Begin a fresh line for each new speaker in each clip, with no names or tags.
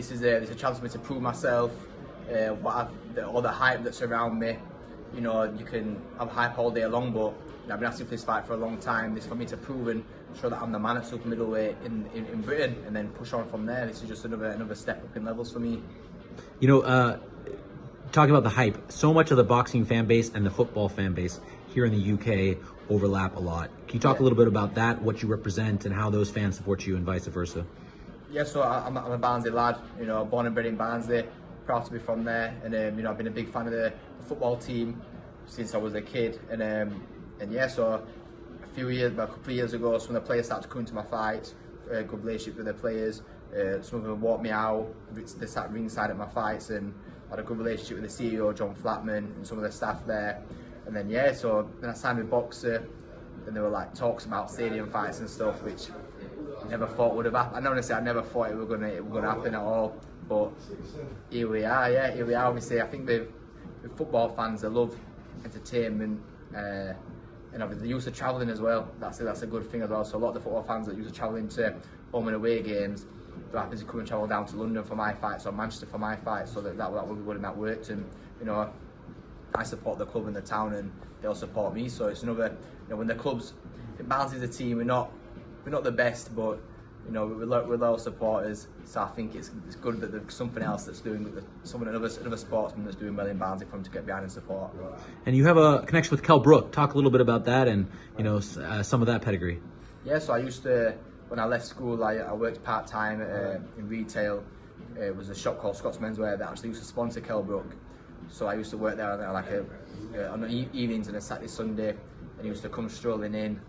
this is a chance for me to prove myself. All the hype that's around me. You know, you can have hype all day long, but I've been asking for this fight for a long time. This is for me to prove and show that I'm the man at super middleweight in Britain, and then push on from there. This is just another step up in levels for me.
You know, talking about the hype, so much of the boxing fan base and the football fan base here in the UK overlap a lot. Can you talk a little bit about that, what you represent, and how those fans support you and vice versa?
Yeah, so I'm a Barnsley lad, you know, born and bred in Barnsley, proud to be from there, and you know, I've been a big fan of the football team since I was a kid, and yeah, so a couple of years ago, some of the players started to come to my fights, good relationship with the players, some of them walked me out, they sat ringside at my fights, and I had a good relationship with the CEO, John Flatman, and some of the staff there, and then yeah, so then I signed with Boxer, and there were like talks about stadium fights and stuff, which I never thought would have happened. And honestly, I never thought it was gonna happen at all. But here we are. Yeah, here we are. Obviously, I think with football fans, they love entertainment, and obviously they're used to travelling as well. That's a good thing as well. So a lot of the football fans that are used to travelling to home and away games, they're happy to come and travel down to London for my fights or Manchester for my fights. So that would be good and that worked. And you know, I support the club and the town, and they'll support me. So it's another, you know, when the clubs, it balances the team. We're not the best, but you know, we're loyal supporters. So I think it's good that there's something else that's doing, another sportsman that's doing well in Barnsley for them to get behind and support.
And you have a connection with Kel Brook. Talk a little bit about that, and you know, some of that pedigree.
Yeah, so I used to, when I left school, I worked part time in retail. It was a shop called Scott's Menswear that actually used to sponsor Kel Brook. So I used to work there on evenings and a Saturday, Sunday, and he used to come strolling in,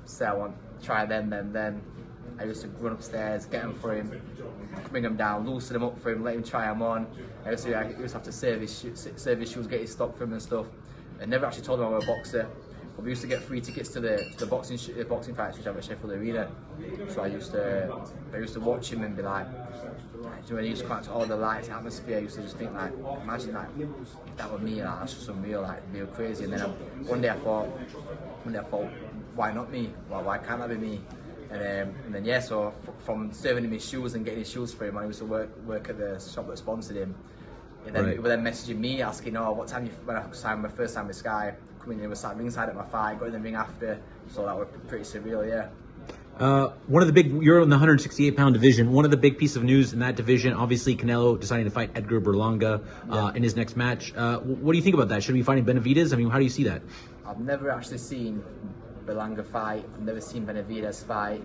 say I want to try them. I used to run upstairs, get them for him, bring them down, loosen them up for him, let him try them on. I used to have to serve his shoes, get his stock for him and stuff. I never actually told him I was a boxer, but we used to get free tickets to the boxing fights which have at Sheffield Arena. So I used to watch him and be like, when he used to come out to all the lights, atmosphere, I used to just think like, imagine like, if that was me, like, that's just unreal, like real crazy. And then one day I thought, why not me? Why can't that be me? And then yeah, so from serving him his shoes and getting his shoes for him, I used to work at the shop that sponsored him. And then people were then messaging me asking, oh, what time when I signed my first time with Sky, coming in, was sat ringside at my fight, got in the ring after, so that was pretty surreal, yeah.
You're in the 168-pound division. One of the big pieces of news in that division, obviously Canelo deciding to fight Edgar Berlanga in his next match. What do you think about that? Should we be fighting Benavidez? I mean, how do you see that?
I've never actually seen Berlanga fight. I've never seen Benavidez fight.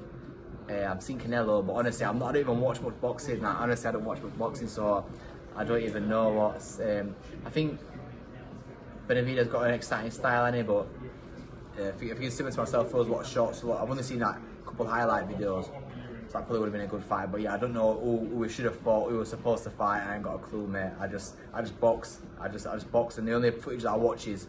I've seen Canelo, but honestly, I don't even watch much boxing. Honestly, I don't watch much boxing, so I don't even know what's. I think Benavidez got an exciting style in it, but if you can similar to myself, throws a lot of shots. I've only seen like a couple of highlight videos, so that probably would have been a good fight. But yeah, I don't know who we should have fought, who was supposed to fight. I ain't got a clue, mate. I just box. I just box, and the only footage that I watch is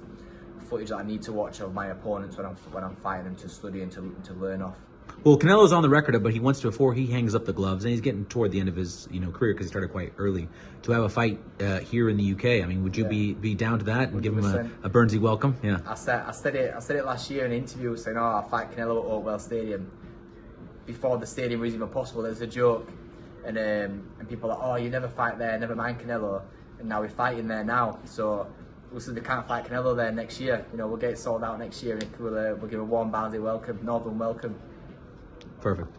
footage that I need to watch of my opponents when I'm fighting them, to study and to learn off.
Well, Canelo's on the record, but he wants to, before he hangs up the gloves, and he's getting toward the end of his career because he started quite early, to have a fight here in the UK. I mean, would you be down to that and 100%. Give him a Burnsy welcome? Yeah.
I said it last year in an interview, saying, "Oh, I'll fight Canelo at Oakwell Stadium." Before the stadium was even possible, there's a joke, and people are like, "Oh, you never fight there, never mind Canelo," and now we're fighting there now. So we said they can't fight Canelo there next year. You know, we'll get it sold out next year, and we'll give a warm Barnsley welcome, Northern welcome.
Perfect.